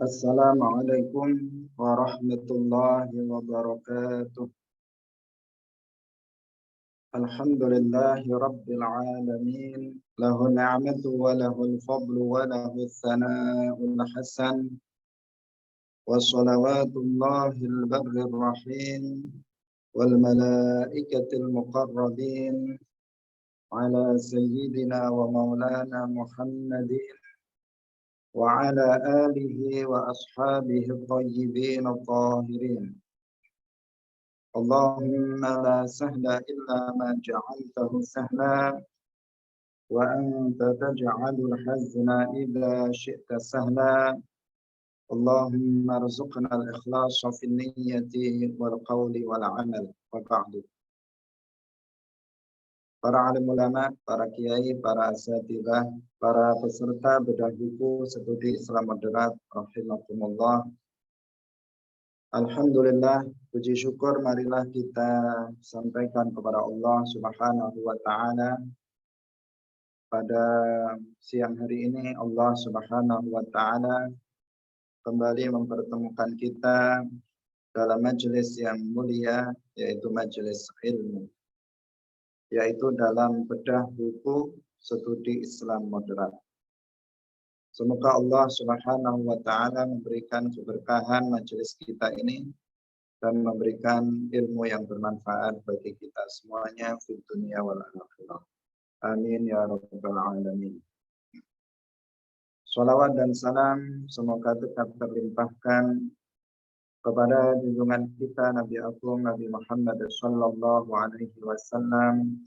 Assalamualaikum warahmatullahi wabarakatuh. Alhamdulillahi rabbil alamin. Lahu ni'matu wa lahul fadlu wa lahul thana'ul hasan. Wa salawatullahil barrir rahim. Wal malaikatil muqarrabin. Ala sayyidina wa maulana Muhammadin. وعلى آله وأصحابه الطيبين الطاهرين. اللهم لا سهل إلا ما جعلته سهلا وأنت تجعل الحزن إذا شئت سهلا. اللهم ارزقنا الإخلاص في النية والقول والعمل. وبعد. Para alim ulama, para kiai, para asatidzah, para peserta bedah buku studi Islam moderat, rahimakumullah. Alhamdulillah, puji syukur marilah kita sampaikan kepada Allah Subhanahu wa taala. Pada siang hari ini Allah Subhanahu wa taala kembali mempertemukan kita dalam majelis yang mulia, yaitu majelis ilmu, yaitu dalam bedah buku studi Islam moderat. Semoga Allah Subhanahu wa taala memberikan keberkahan majelis kita ini dan memberikan ilmu yang bermanfaat bagi kita semuanya di dunia wal akhirah. Amin ya rabbal alamin. Shalawat dan salam semoga tetap terlimpahkan kepada junjungan kita Nabi Agung Nabi Muhammad sallallahu alaihi wasallam,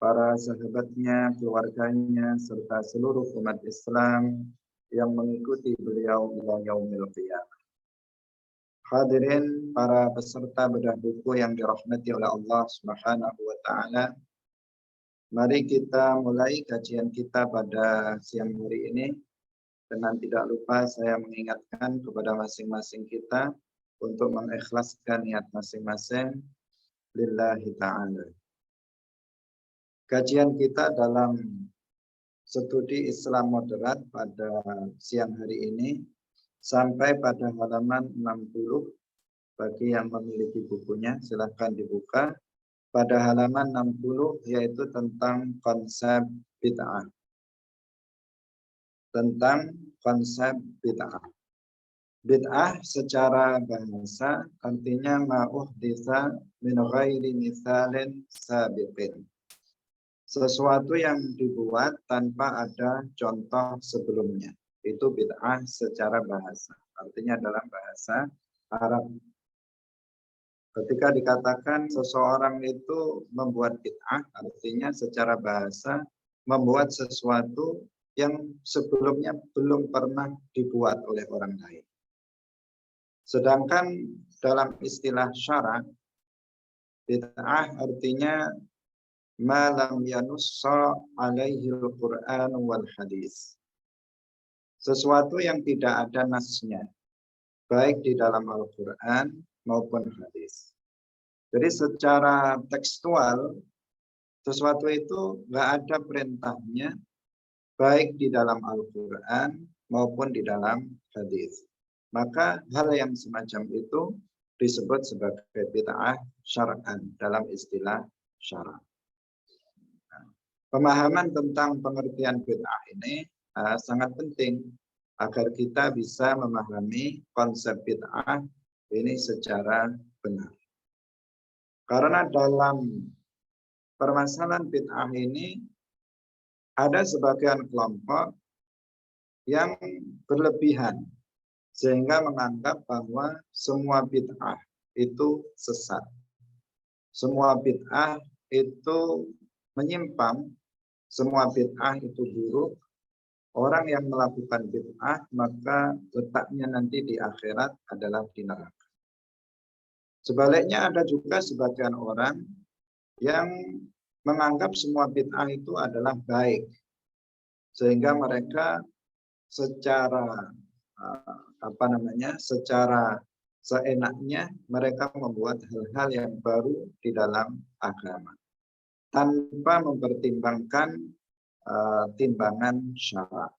para sahabatnya, keluarganya, serta seluruh umat Islam yang mengikuti beliau hingga yaumil qiyamah. Hadirin para peserta bedah buku yang dirahmati oleh Allah Subhanahu wa taala. Mari kita mulai kajian kita pada siang hari ini. Dengan tidak lupa saya mengingatkan kepada masing-masing kita untuk mengikhlaskan niat masing-masing lillahi ta'ala. Kajian kita dalam studi Islam moderat pada siang hari ini sampai pada halaman 60. Bagi yang memiliki bukunya silahkan dibuka. Pada halaman 60 yaitu tentang konsep bid'ah. Tentang konsep bid'ah. Bid'ah secara bahasa artinya ma'uhditsa min ghairi mithalin sabiqin. Sesuatu yang dibuat tanpa ada contoh sebelumnya. Itu bid'ah secara bahasa. Artinya dalam bahasa Arab. Ketika dikatakan seseorang itu membuat bid'ah, artinya secara bahasa membuat sesuatu yang sebelumnya belum pernah dibuat oleh orang lain. Sedangkan dalam istilah syara, bid'ah artinya ma lam yanussa alaihi al-Qur'an wal hadis. Sesuatu yang tidak ada nasnya, baik di dalam Al-Qur'an maupun hadis. Jadi secara tekstual, sesuatu itu nggak ada perintahnya, baik di dalam Al-Quran maupun di dalam hadis. Maka hal yang semacam itu disebut sebagai bid'ah syar'an dalam istilah syara'. Pemahaman tentang pengertian bid'ah ini sangat penting agar kita bisa memahami konsep bid'ah ini secara benar. Karena dalam permasalahan bid'ah ini ada sebagian kelompok yang berlebihan sehingga menganggap bahwa semua bid'ah itu sesat. Semua bid'ah itu menyimpang, semua bid'ah itu buruk. Orang yang melakukan bid'ah maka letaknya nanti di akhirat adalah di neraka. Sebaliknya ada juga sebagian orang yang menganggap semua bid'ah itu adalah baik. Sehingga mereka secara secara seenaknya mereka membuat hal-hal yang baru di dalam agama tanpa mempertimbangkan timbangan syara'.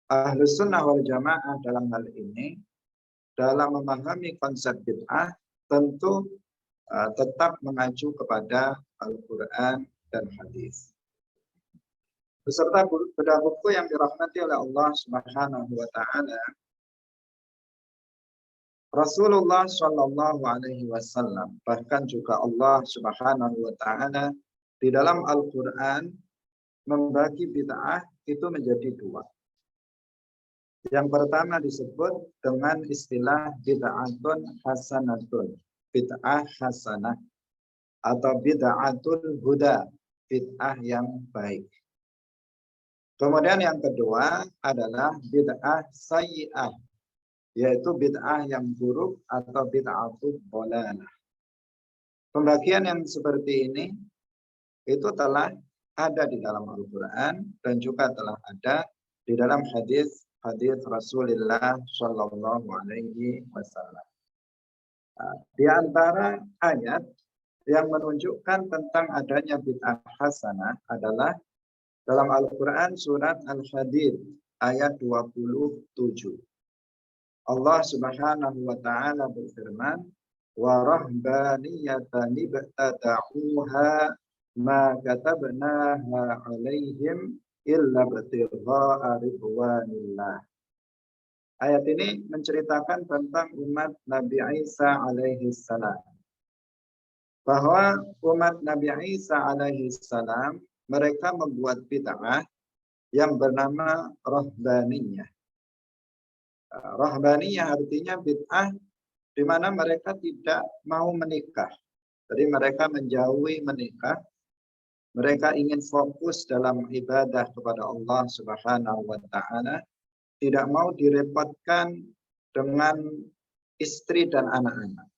Ahlus Sunnah wal Jamaah dalam hal ini, dalam memahami konsep bid'ah, tentu tetap mengacu kepada Al-Quran dan hadis. Beserta bedah buku yang dirahmati oleh Allah Subhanahu wa Ta'ala, Rasulullah Shallallahu Alaihi Wasallam, bahkan juga Allah Subhanahu wa Ta'ala di dalam Al-Quran membagi bid'ah itu menjadi dua. Yang pertama disebut dengan istilah bid'atun hasanatun, bid'ah hasanah, atau bid'atul huda, bid'ah yang baik. Kemudian yang kedua adalah bid'ah sayyi'ah, yaitu bid'ah yang buruk atau bid'atul dhalalah. Pembagian yang seperti ini itu telah ada di dalam Al-Quran dan juga telah ada di dalam hadis Rasulullah Shallallahu Alaihi Wasallam. Di antara ayat yang menunjukkan tentang adanya bid'ah hasanah adalah dalam Al-Quran surat Al-Hadid ayat 27. Allah Subhanahu wa Ta'ala berfirman, wa rahbaniyatan ibtada'uha ma katabnaha 'alaihim illa ibtigha'a ridwanillah. Ayat ini menceritakan tentang umat Nabi Isa alaihi salam. Bahwa umat Nabi Isa alaihi salam mereka membuat bid'ah yang bernama rahbaniyah. Rahbaniyah artinya bid'ah di mana mereka tidak mau menikah. Jadi mereka menjauhi menikah. Mereka ingin fokus dalam ibadah kepada Allah Subhanahu wa Ta'ala, tidak mau direpotkan dengan istri dan anak-anak.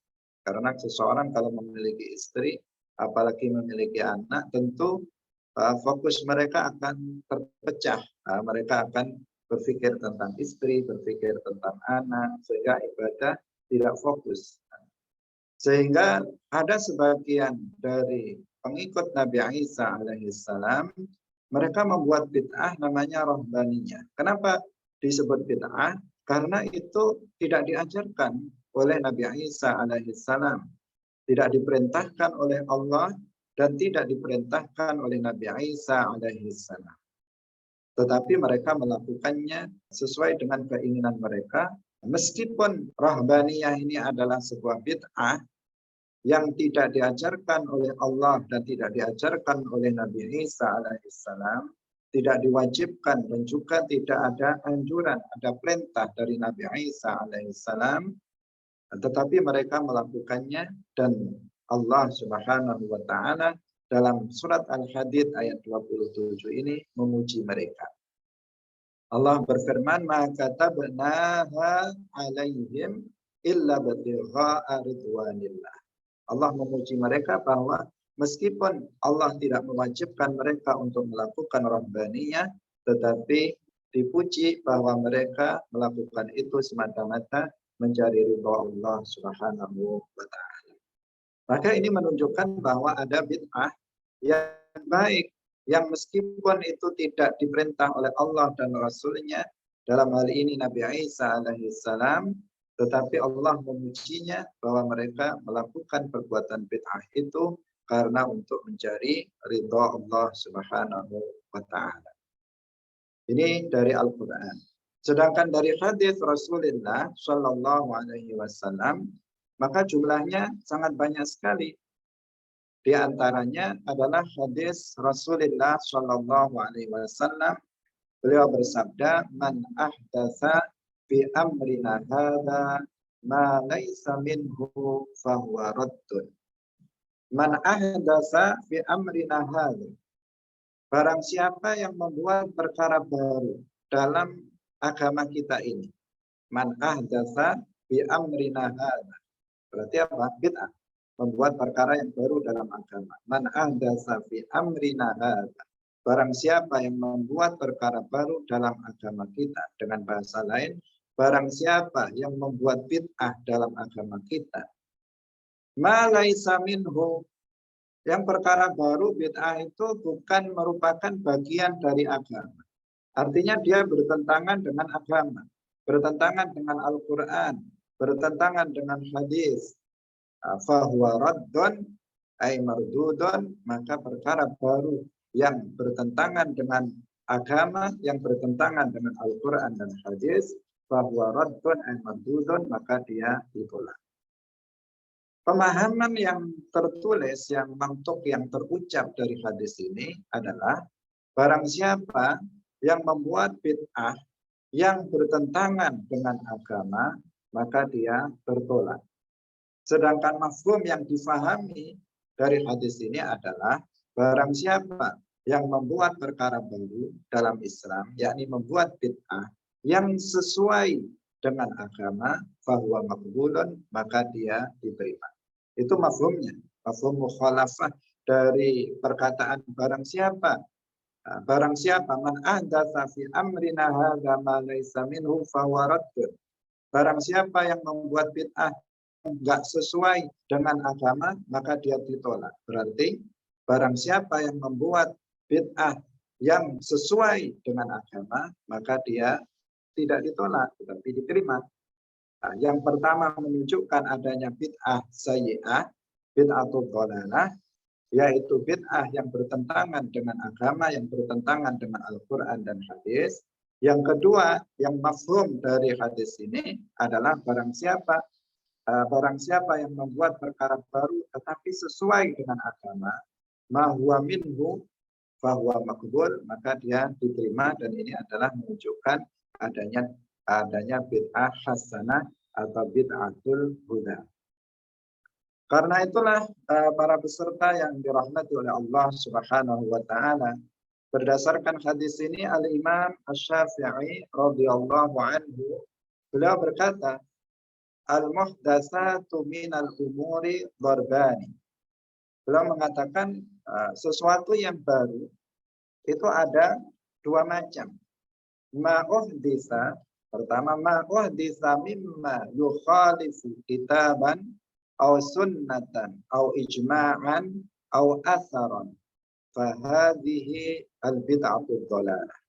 Karena seseorang kalau memiliki istri, apalagi memiliki anak, tentu fokus mereka akan terpecah. Mereka akan berpikir tentang istri, berpikir tentang anak, sehingga ibadah tidak fokus. Sehingga ada sebagian dari pengikut Nabi Isa alaihissalam, mereka membuat bid'ah namanya rahbaniyah. Kenapa disebut bid'ah? Karena itu tidak diajarkan oleh Nabi Isa alaihissalam, tidak diperintahkan oleh Allah dan tidak diperintahkan oleh Nabi Isa alaihissalam. Tetapi mereka melakukannya sesuai dengan keinginan mereka, meskipun rahbaniyah ini adalah sebuah bid'ah yang tidak diajarkan oleh Allah dan tidak diajarkan oleh Nabi Isa alaihissalam, tidak diwajibkan dan juga tidak ada anjuran, ada perintah dari Nabi Isa alaihissalam, tetapi mereka melakukannya dan Allah Subhanahu wa Ta'ala dalam surat Al-Hadid ayat 27 ini memuji mereka. Allah berfirman, "Ma katabnaha 'alaihim illa ibtigha'a ridwanillah." Allah memuji mereka bahwa meskipun Allah tidak mewajibkan mereka untuk melakukan rahbaniyah, tetapi dipuji bahwa mereka melakukan itu semata-mata mencari ridha Allah Subhanahu wa Ta'ala. Maka ini menunjukkan bahwa ada bid'ah yang baik, yang meskipun itu tidak diperintah oleh Allah dan Rasulnya, dalam hal ini Nabi Isa alaihissalam, tetapi Allah memujinya bahwa mereka melakukan perbuatan bid'ah itu karena untuk mencari ridha Allah Subhanahu wa Ta'ala. Ini dari Al-Quran. Sedangkan dari hadis Rasulullah Shallallahu Alaihi Wasallam, maka jumlahnya sangat banyak sekali. Di antaranya adalah hadis Rasulullah Shallallahu Alaihi Wasallam. Beliau bersabda, "Man ahdatsa fi amrina hadza ma laisa minhu fahuwa raddun." Man ahdatsa fi amrina hadza. Barang siapa yang membuat perkara baru dalam agama kita ini. Man ahdatsa fi amrina hadza. Berarti apa? Bid'ah. Membuat perkara yang baru dalam agama. Man ahdatsa fi amrina hadza. Barang siapa yang membuat perkara baru dalam agama kita. Dengan bahasa lain, barang siapa yang membuat bid'ah dalam agama kita, ma laisa minhu, yang perkara baru bid'ah itu bukan merupakan bagian dari agama. Artinya dia bertentangan dengan agama, bertentangan dengan Al-Quran, bertentangan dengan hadis. Fahuwa raddun ay mardudun, maka perkara baru yang bertentangan dengan agama, yang bertentangan dengan Al-Quran dan hadis, fahuwa raddun ay mardudun, maka dia ditolak. Pemahaman yang tertulis, yang mantuk, yang terucap dari hadis ini adalah barang siapa yang membuat bid'ah yang bertentangan dengan agama, maka dia tertolak. Sedangkan mafhum yang difahami dari hadis ini adalah barang siapa yang membuat perkara baru dalam Islam, yakni membuat bid'ah yang sesuai dengan agama, fahuwa maqbulun, maka dia diterima. Itu mafhumnya, mafhum mukhalafah dari perkataan barang siapa. Barang siapa man ahdatsa fi amrina hadza ma laysa minhu fahuwa raddun. Barang siapa yang membuat bid'ah enggak sesuai dengan agama, maka dia ditolak. Berarti barang siapa yang membuat bid'ah yang sesuai dengan agama, maka dia tidak ditolak, tetapi diterima. Nah, yang pertama menunjukkan adanya bid'ah sayyi'ah, bid'atul dhalalah, yaitu bid'ah yang bertentangan dengan agama, yang bertentangan dengan Al-Quran dan hadis. Yang kedua, yang mafhum dari hadis ini adalah barang siapa yang membuat perkara baru tetapi sesuai dengan agama, ma huwa minhu fahuwa maqbul, maka dia diterima, dan ini adalah menunjukkan adanya bid'ah hasanah atau bid'atul huda. Karena itulah para peserta yang dirahmati oleh Allah Subhanahu wa taala, berdasarkan hadis ini Al-Imam Asy-Syafi'i radhiyallahu anhu, beliau berkata, al-muhdatsatu minal umuri dharbani. Beliau mengatakan sesuatu yang baru itu ada dua macam. Ma'uhdisa, pertama ma'uhdisa mimma yukhalifu kitaban aw sunnatan aw ijma'an aw atharan, fahadhihi al-bid'atu dhalalah.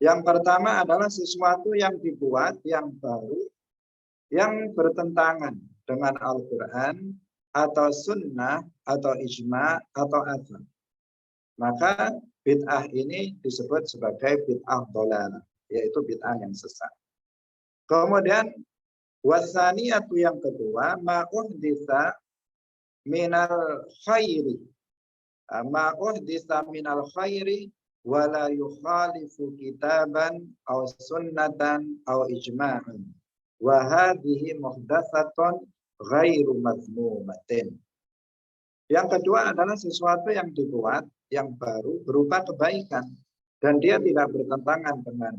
Yang pertama adalah sesuatu yang dibuat yang baru yang bertentangan dengan Al-Quran atau sunnah atau ijma' atau athar. Maka bid'ah ini disebut sebagai bid'ah dhalalah, yaitu bid'ah yang sesat. Kemudian wasaniyatu, yang kedua, ma'uhditsa minal khairi. Ma'uhditsa minal khairi wala yukhalifu kitaban aw sunnatan aw ijma'an. Wa hadhihi muhdatsatun ghairu mazmumatin. Yang kedua adalah sesuatu yang dibuat yang baru berupa kebaikan dan dia tidak bertentangan dengan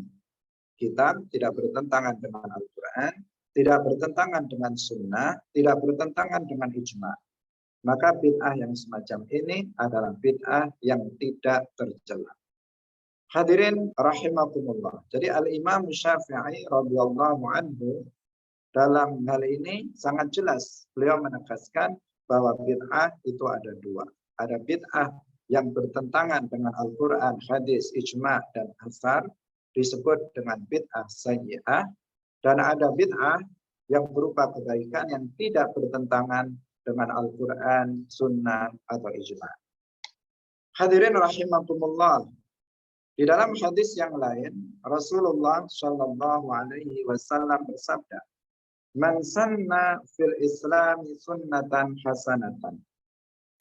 kitab, tidak bertentangan dengan Al-Quran, tidak bertentangan dengan sunnah, tidak bertentangan dengan ijma'. Maka bid'ah yang semacam ini adalah bid'ah yang tidak tercela. Hadirin rahimakumullah. Jadi Al-Imam Syafi'i radhiyallahu anhu dalam hal ini sangat jelas. Beliau menegaskan bahwa bid'ah itu ada dua. Ada bid'ah yang bertentangan dengan Al-Quran, hadis, ijma' dan athar, disebut dengan bid'ah sayyi'ah. Dan ada bid'ah yang berupa kebaikan yang tidak bertentangan dengan Al-Quran, sunnah, atau ijma'. Hadirin rahimakumullah. Di dalam hadis yang lain, Rasulullah Shallallahu Alaihi Wasallam bersabda, "Man sanna fil Islami sunnatan hasanatan,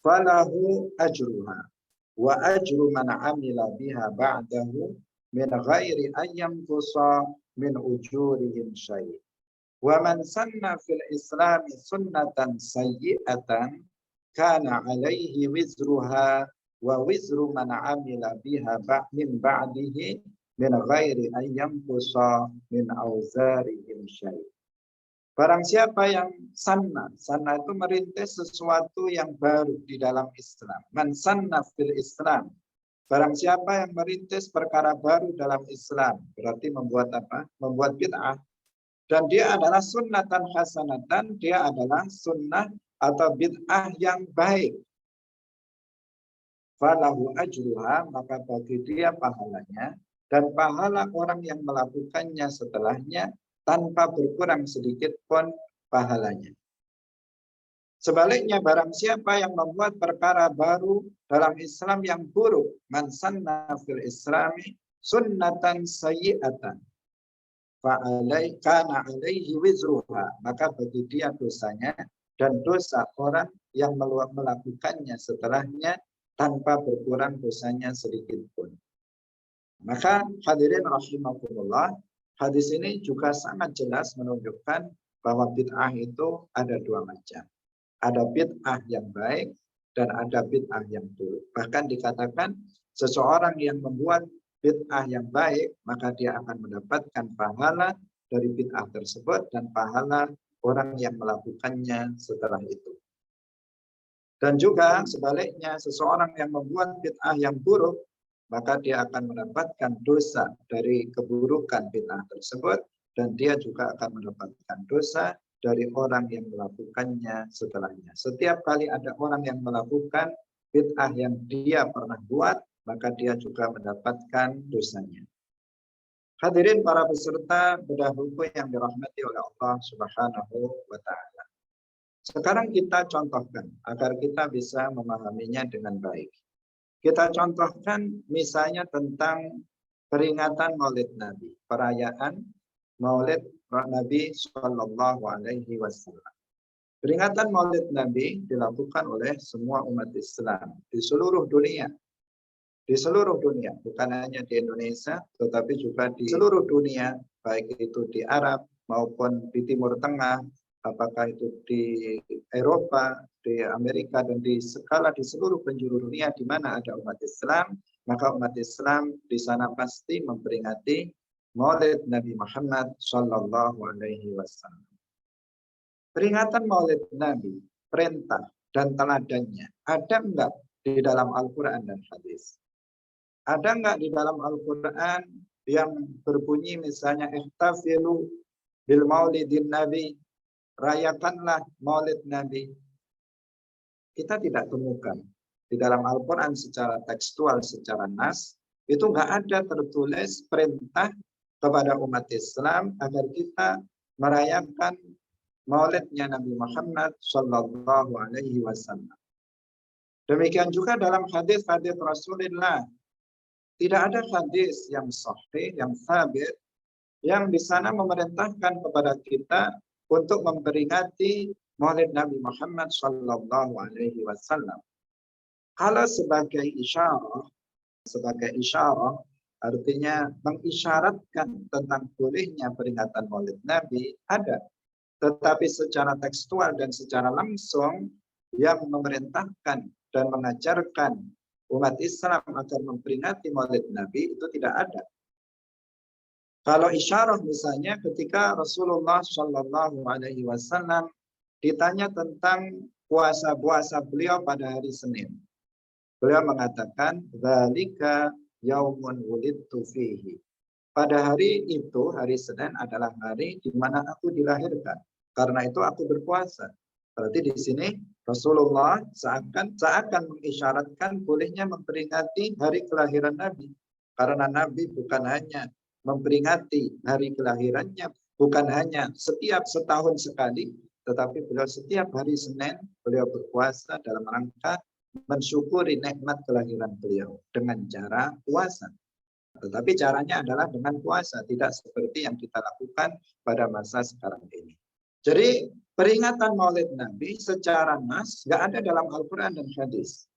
falahu ajruha, wa ajru man amila biha ba'dahu min ghairi an yanqusa min ujurihim syai'. Wa man sanna fil Islami sunnatan sayyi'atan, kana alaihi wizruha wa wizru man amila biha min ba'dihi min ghairi an yanqusa min auzarihim syai'." Barang siapa yang sanna itu merintis sesuatu yang baru di dalam Islam. Man sanna fil Islam. Barang siapa yang merintis perkara baru dalam Islam, berarti membuat apa? Membuat bid'ah. Dan dia adalah sunnatan hasanatan, dia adalah sunnah atau bid'ah yang baik. Falahu ajruha, maka bagi dia pahalanya, dan pahala orang yang melakukannya setelahnya tanpa berkurang sedikit pun pahalanya. Sebaliknya, barang siapa yang membuat perkara baru dalam Islam yang buruk, man sanna fil islami sunnatan sayyi'atan kana alaihi wizruha, maka bagi dia dosanya dan dosa orang yang melakukannya setelahnya tanpa berkurang dosanya sedikit pun. Maka hadirin rahimakumullah, hadis ini juga sangat jelas menunjukkan bahwa bid'ah itu ada dua macam. Ada bid'ah yang baik dan ada bid'ah yang buruk. Bahkan dikatakan seseorang yang membuat bid'ah yang baik, maka dia akan mendapatkan pahala dari bid'ah tersebut dan pahala orang yang melakukannya setelah itu. Dan juga sebaliknya, seseorang yang membuat bid'ah yang buruk, maka dia akan mendapatkan dosa dari keburukan bid'ah tersebut dan dia juga akan mendapatkan dosa dari orang yang melakukannya setelahnya. Setiap kali ada orang yang melakukan bid'ah yang dia pernah buat, maka dia juga mendapatkan dosanya. Hadirin para peserta bedah buku yang dirahmati oleh Allah Subhanahu wa Ta'ala. Sekarang kita contohkan agar kita bisa memahaminya dengan baik. Kita contohkan misalnya tentang peringatan Maulid Nabi, perayaan Maulid Nabi Shallallahu Alaihi Wasallam. Peringatan Maulid Nabi dilakukan oleh semua umat Islam di seluruh dunia. Di seluruh dunia, bukan hanya di Indonesia, tetapi juga di seluruh dunia, baik itu di Arab maupun di Timur Tengah, apakah itu di Eropa, di Amerika, dan di seluruh penjuru dunia di mana ada umat Islam, maka umat Islam di sana pasti memperingati Maulid Nabi Muhammad Sallallahu Alaihi Wasallam. Peringatan Maulid Nabi, perintah dan teladannya, ada enggak di dalam Al-Quran dan hadis? Ada enggak di dalam Al-Quran yang berbunyi misalnya ihtafilu bil maulidin Nabi, rayakanlah Maulid Nabi? Kita tidak temukan di dalam Al-Quran secara tekstual, secara nas, itu enggak ada tertulis perintah kepada umat Islam agar kita merayakan Maulidnya Nabi Muhammad Sallallahu Alaihi Wasallam. Demikian juga dalam hadis-hadis Rasulullah, tidak ada hadis yang sahih, yang sabit, yang di sana memerintahkan kepada kita untuk memperingati Maulid Nabi Muhammad Sallallahu Alaihi Wasallam. Kalau sebagai isyarah, artinya mengisyaratkan tentang bolehnya peringatan Maulid Nabi, ada. Tetapi secara tekstual dan secara langsung yang memerintahkan dan mengajarkan umat Islam agar memperingati Maulid Nabi itu tidak ada. Kalau isyarah misalnya ketika Rasulullah Shallallahu Alaihi Wasallam ditanya tentang puasa beliau pada hari Senin, beliau mengatakan, "Dzalika yaumun wulidtu fihi." Pada hari itu, hari Senin adalah hari di mana aku dilahirkan. Karena itu aku berpuasa. Berarti di sini Rasulullah seakan mengisyaratkan bolehnya memperingati hari kelahiran Nabi. Karena Nabi bukan hanya memperingati hari kelahirannya, bukan hanya setiap setahun sekali, tetapi beliau setiap hari Senin beliau berpuasa dalam rangka mensyukuri nikmat kelahiran beliau dengan cara puasa. Tetapi caranya adalah dengan puasa, tidak seperti yang kita lakukan pada masa sekarang ini. Jadi peringatan Maulid Nabi secara nas nggak ada dalam Al-Quran dan hadis.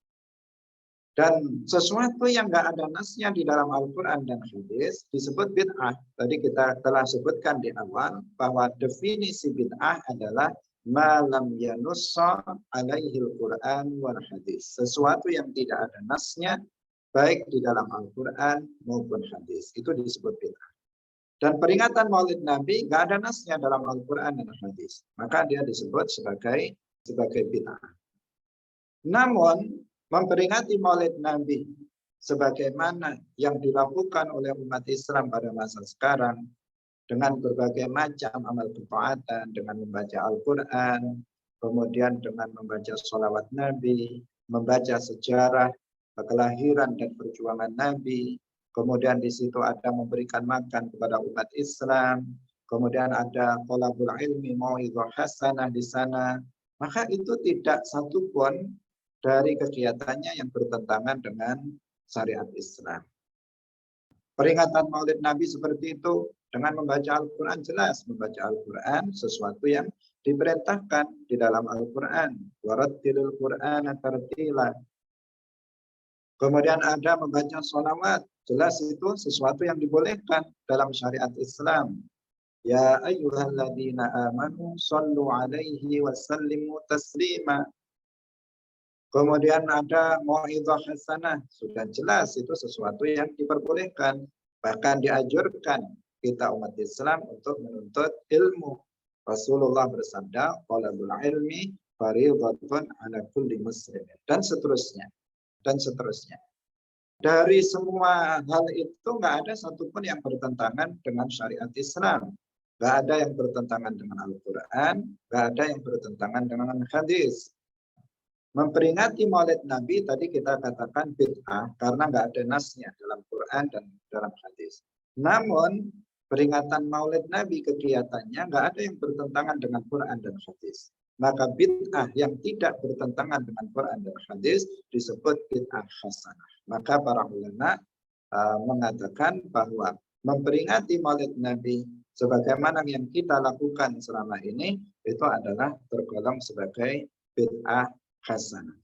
Dan sesuatu yang nggak ada nasnya di dalam Al-Quran dan hadis disebut bid'ah. Tadi kita telah sebutkan di awal bahwa definisi bid'ah adalah malam yanussa alaihil Quran wal hadis. Sesuatu yang tidak ada nasnya baik di dalam Al-Quran maupun hadis. Itu disebut bid'ah. Dan peringatan Maulid Nabi nggak ada nasnya dalam Al-Quran dan hadis. Maka dia disebut sebagai bid'ah. Namun, memperingati Maulid Nabi sebagaimana yang dilakukan oleh umat Islam pada masa sekarang dengan berbagai macam amal ketaatan, dengan membaca Al-Quran, kemudian dengan membaca sholawat Nabi, membaca sejarah kelahiran dan perjuangan Nabi, kemudian di situ ada memberikan makan kepada umat Islam, kemudian ada thalabul ilmi, mau'izah hasanah di sana, maka itu tidak satupun dari kegiatannya yang bertentangan dengan syariat Islam. Peringatan Maulid Nabi seperti itu dengan membaca Al-Quran, jelas membaca Al-Quran sesuatu yang diperintahkan di dalam Al-Quran. Warattilil Qur'ana tartila. Kemudian ada membaca sholawat, jelas itu sesuatu yang dibolehkan dalam syariat Islam. Ya ayyuhalladzina amanu sallu alaihi wa sallimu taslima. Kemudian ada mau'izah hasanah, sudah jelas itu sesuatu yang diperbolehkan, bahkan dianjurkan kita umat Islam untuk menuntut ilmu. Rasulullah bersabda, "Talabul ilmi fardhatun 'ala kulli muslim." Dan seterusnya. Dan seterusnya. Dari semua hal itu nggak ada satupun yang bertentangan dengan syariat Islam. Nggak ada yang bertentangan dengan Al-Quran, nggak ada yang bertentangan dengan hadis. Memperingati Maulid Nabi tadi kita katakan bid'ah karena nggak ada nasnya dalam Quran dan dalam hadis. Namun peringatan Maulid Nabi kegiatannya nggak ada yang bertentangan dengan Quran dan hadis. Maka bid'ah yang tidak bertentangan dengan Quran dan hadis disebut bid'ah hasanah. Maka para ulama mengatakan bahwa memperingati Maulid Nabi sebagaimana yang kita lakukan selama ini itu adalah tergolong sebagai bid'ah hasanah.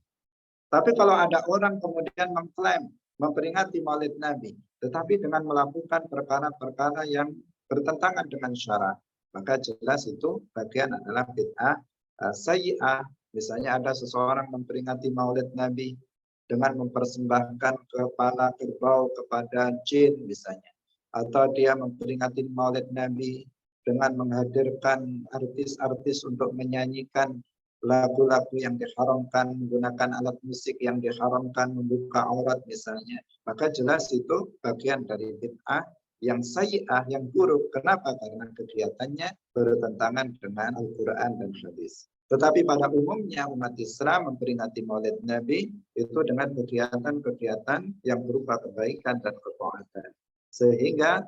Tapi kalau ada orang kemudian mengklaim memperingati Maulid Nabi, tetapi dengan melakukan perkara-perkara yang bertentangan dengan syarak, maka jelas itu bagian adalah bid'ah sayyi'ah. Misalnya ada seseorang memperingati Maulid Nabi dengan mempersembahkan kepala kerbau kepada jin misalnya, atau dia memperingati Maulid Nabi dengan menghadirkan artis-artis untuk menyanyikan lagu-lagu yang diharamkan, menggunakan alat musik yang diharamkan, membuka aurat misalnya, maka jelas itu bagian dari bid'ah yang sayyi'ah, yang buruk. Kenapa? Karena kegiatannya bertentangan dengan Al-Quran dan hadis. Tetapi pada umumnya umat Islam memperingati Maulid Nabi itu dengan kegiatan-kegiatan yang berupa kebaikan dan ketaatan. Sehingga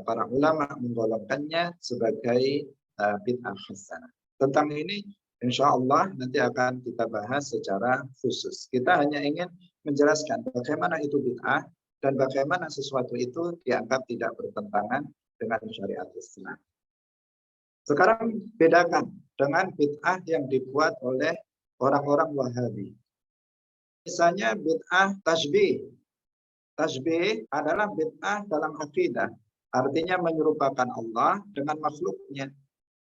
para ulama menggolongkannya sebagai bid'ah hasanah. Tentang ini insya Allah nanti akan kita bahas secara khusus. Kita hanya ingin menjelaskan bagaimana itu bid'ah dan bagaimana sesuatu itu dianggap tidak bertentangan dengan syariat Islam. Sekarang bedakan dengan bid'ah yang dibuat oleh orang-orang Wahabi. Misalnya bid'ah tasbih. Tasbih adalah bid'ah dalam akidah. Artinya menyerupakan Allah dengan makhluknya.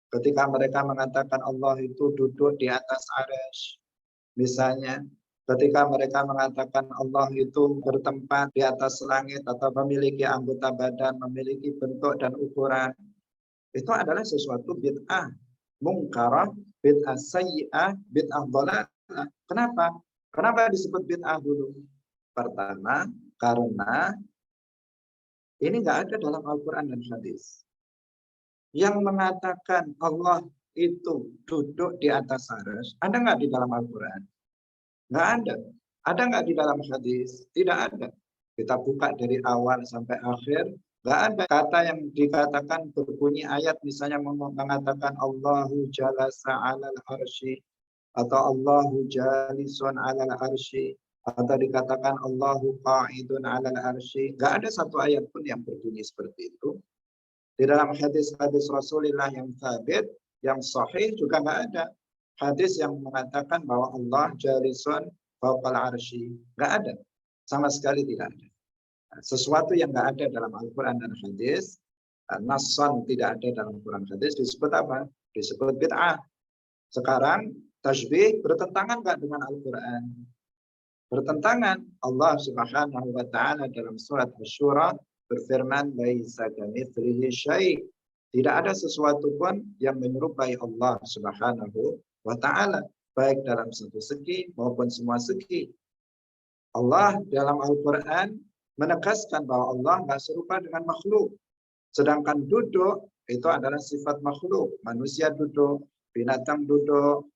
Ketika mereka mengatakan Allah itu duduk di atas arsy, misalnya, ketika mereka mengatakan Allah itu bertempat di atas langit atau memiliki anggota badan, memiliki bentuk dan ukuran, itu adalah sesuatu bid'ah mungkarah, bid'ah sayyi'ah, bid'ah dhalalah. Kenapa? Kenapa disebut bid'ah dulu? Pertama, karena ini nggak ada dalam Al-Quran dan hadis. Yang mengatakan Allah itu duduk di atas arsy, ada nggak di dalam Al-Quran? Nggak ada. Ada nggak di dalam hadis? Tidak ada. Kita buka dari awal sampai akhir, nggak ada kata yang dikatakan berbunyi ayat misalnya mengatakan Allahu jalasa 'alal arsy atau Allahu jalisun 'alal arsy atau dikatakan Allahu qa'idun 'alal arsy. Nggak ada satu ayat pun yang berbunyi seperti itu. Di dalam hadis-hadis Rasulullah yang sabit, yang sahih juga nggak ada hadis yang mengatakan bahwa Allah jalisun fawqal arsy. Nggak ada. Sama sekali tidak ada. Sesuatu yang nggak ada dalam Al-Quran dan hadis, nassan tidak ada dalam Al-Quran dan hadis, disebut apa? Disebut bid'ah. Sekarang, tasbih bertentangan nggak dengan Al-Quran? Bertentangan. Allah Subhanahu wa Ta'ala dalam surat Asy-Syura berfirman, laisa kamitslihi syai'. Tidak ada sesuatu pun yang menyerupai Allah Subhanahu wa Ta'ala, baik dalam satu segi maupun semua segi. Allah dalam Al-Quran menegaskan bahwa Allah nggak serupa dengan makhluk. Sedangkan duduk itu adalah sifat makhluk. Manusia duduk, binatang duduk,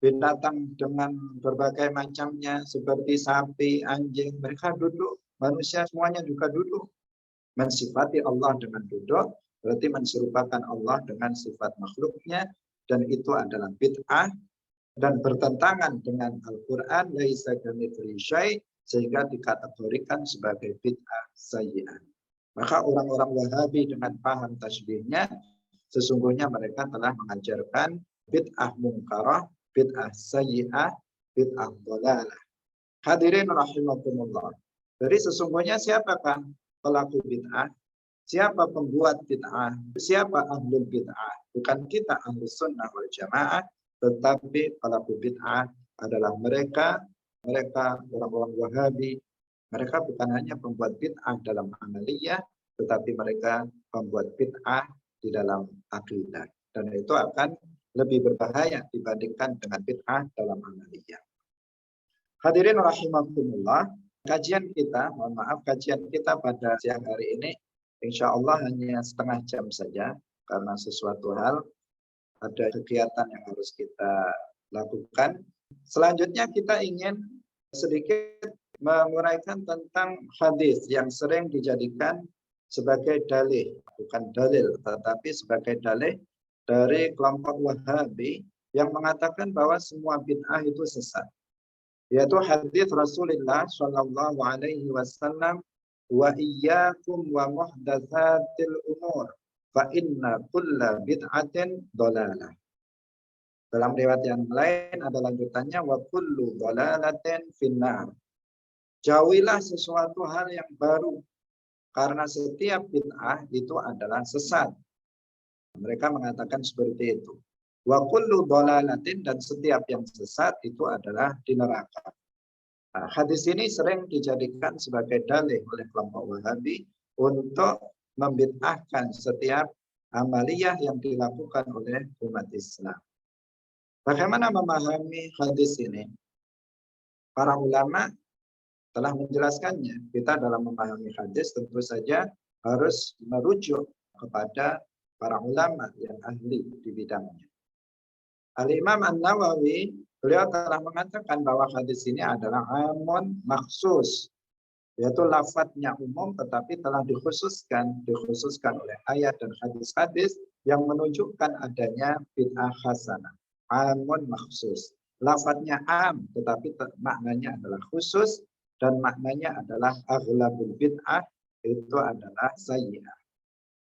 binatang dengan berbagai macamnya seperti sapi, anjing, mereka duduk. Manusia semuanya juga duduk. Mensifati Allah dengan duduk berarti menserupakan Allah dengan sifat makhluknya, dan itu adalah bid'ah dan bertentangan dengan Al-Quran, laisa kamitslihi syai', sehingga dikategorikan sebagai bid'ah sayyi'ah. Maka orang-orang Wahabi dengan paham tasbihnya, sesungguhnya mereka telah mengajarkan bid'ah mungkarah, bid'ah sayyi'ah, bid'ah dhalalah. Hadirin rahimakumullah. Jadi sesungguhnya siapakah pelaku bid'ah? Siapa pembuat bid'ah? Siapa ahlul bid'ah? Bukan kita ahlus sunnah wal jamaah, tetapi pelaku bid'ah adalah mereka orang-orang Wahabi. Mereka bukan hanya pembuat bid'ah dalam amaliyah, tetapi mereka pembuat bid'ah di dalam akidah. Dan itu akan lebih berbahaya dibandingkan dengan bid'ah dalam amaliyah. Hadirin rahimakumullah, kajian kita pada siang hari ini insya Allah hanya setengah jam saja, karena sesuatu hal ada kegiatan yang harus kita lakukan. Selanjutnya kita ingin sedikit menguraikan tentang hadis yang sering dijadikan sebagai dalih, bukan dalil, tetapi sebagai dalih dari kelompok Wahabi yang mengatakan bahwa semua bid'ah itu sesat. Yaitu hadis Rasulullah Shallallahu Alaihi Wasallam, wa iyyakum wa muhdatsatil umur fa inna kulla bid'atin dhalalah. Dalam riwayat yang lain ada lanjutannya, wa kullu dhalalatin finnar. Jauhilah sesuatu hal yang baru, karena setiap bid'ah itu adalah sesat. Mereka mengatakan seperti itu. Wa kullu dhalalatin, dan setiap yang sesat itu adalah di neraka. Nah, hadis ini sering dijadikan sebagai dalih oleh kelompok Wahabi untuk membid'ahkan setiap amaliyah yang dilakukan oleh umat Islam. Bagaimana memahami hadis ini? Para ulama telah menjelaskannya. Kita dalam memahami hadis tentu saja harus merujuk kepada para ulama yang ahli di bidangnya. Al-Imam An-Nawawi, beliau telah mengatakan bahwa hadis ini adalah amun maksus, yaitu lafadznya umum tetapi telah dikhususkan oleh ayat dan hadis-hadis yang menunjukkan adanya bid'ah hasanah. Amun maksus. Lafadznya am tetapi maknanya adalah khusus, dan maknanya adalah aghlabul bid'ah itu adalah sayyi'ah.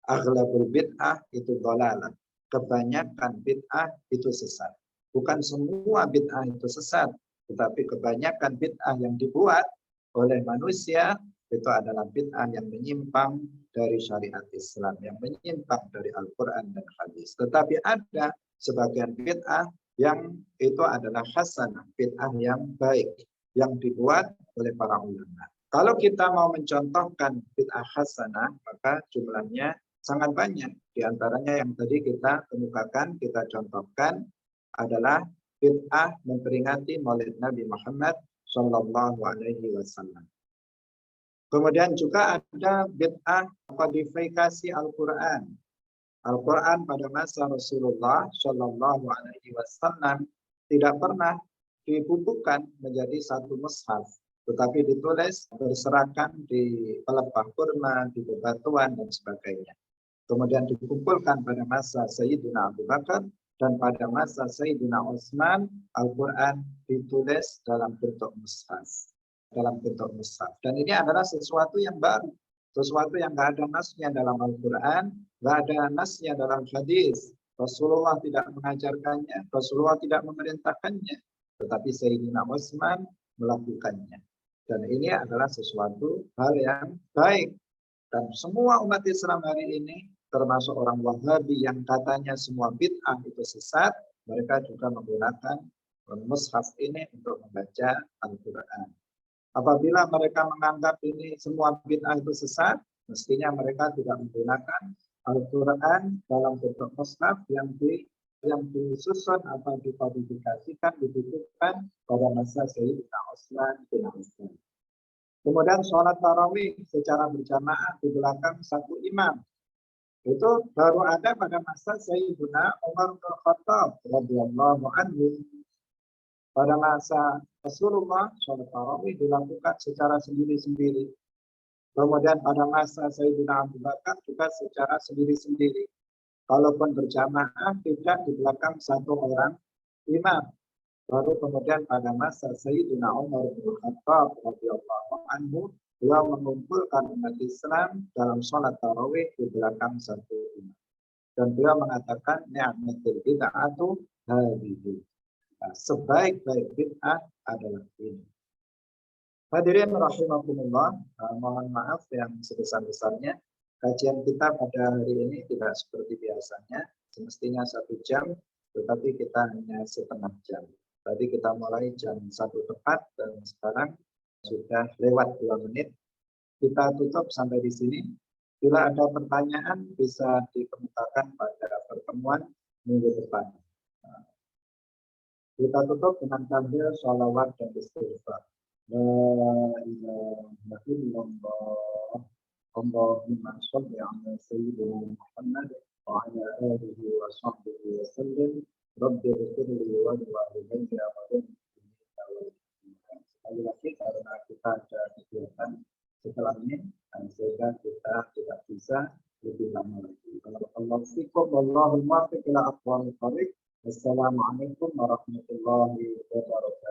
Aghlabul bid'ah itu dhalalah. Kebanyakan bid'ah itu sesat. Bukan semua bid'ah itu sesat, tetapi kebanyakan bid'ah yang dibuat oleh manusia itu adalah bid'ah yang menyimpang dari syariat Islam, yang menyimpang dari Al-Quran dan hadis. Tetapi ada sebagian bid'ah yang itu adalah hasanah, bid'ah yang baik, yang dibuat oleh para ulama. Kalau kita mau mencontohkan bid'ah hasanah, maka jumlahnya sangat banyak. Di antaranya yang tadi kita kemukakan, kita contohkan adalah bid'ah memperingati Maulid Nabi Muhammad Shallallahu Alaihi Wasallam. Kemudian juga ada bid'ah kodifikasi Al-Quran. Al-Quran pada masa Rasulullah Shallallahu Alaihi Wasallam tidak pernah dibukukan menjadi satu mushaf, tetapi ditulis berserakan di pelepah kurma, di bebatuan dan sebagainya. Kemudian dikumpulkan pada masa Sayyidina Abu Bakar, dan pada masa Sayyidina Utsman Al-Quran ditulis dalam bentuk mushaf. Dan ini adalah sesuatu yang baru, sesuatu yang tidak ada nasnya dalam Al-Quran, tidak ada nasnya dalam hadis. Rasulullah tidak mengajarkannya, Rasulullah tidak memerintahkannya, tetapi Sayyidina Utsman melakukannya. Dan ini adalah sesuatu hal yang baik. Dan semua umat Islam hari ini, termasuk orang Wahabi yang katanya semua bid'ah itu sesat, mereka juga menggunakan mushaf ini untuk membaca Al-Quran. Apabila mereka menganggap ini semua bid'ah itu sesat, mestinya mereka tidak menggunakan Al-Quran dalam bentuk mushaf yang disusun atau dikodifikasikan, dibukukan pada masa Sayyidina Utsman bin Affan. Kemudian sholat tarawih secara berjamaah di belakang satu imam. Itu baru ada pada masa Sayyidina Umar bin Khattab radhiyallahu anhu. Pada masa Rasulullah sholat tarawih dilakukan secara sendiri-sendiri. Kemudian pada masa Sayyidina Abu Bakar juga secara sendiri-sendiri. Kalaupun berjamaah tidak di belakang satu orang imam. Baru kemudian pada masa Sayyidina Umar bin Khattab radhiyallahu anhu, beliau mengumpulkan umat Islam dalam sholat tarawih di belakang satu imam. Dan beliau mengatakan ni'matul bid'atu hadhihi. Nah, sebaik-baik bid'ah adalah ini. Hadirin rahimakumullah, mohon maaf yang sebesar-besarnya. Kajian kita pada hari ini tidak seperti biasanya, semestinya 1 jam, tetapi kita hanya setengah jam. Tadi kita mulai jam 1 tepat dan sekarang sudah lewat 2 menit. Kita tutup sampai di sini. Bila ada pertanyaan bisa dikemukakan pada pertemuan minggu depan. Kita tutup dengan tahlil, sholawat dan istighfar. La ilaha illallah. Allahumma shalli ala sayyidina Muhammad wa ala alihi wa sahbihi wa sallim. Rabbi ighfirli wa li walidayya wa lil mu'minina wal muslimin. Sekali lagi karena kita ada kegiatan setelah ini, sehingga kita tidak bisa lebih lama lagi. Barakallahu fikum wallahul muwaffiq ila aqwamit thoriq. Wassalamualaikum warahmatullahi wabarakatuh.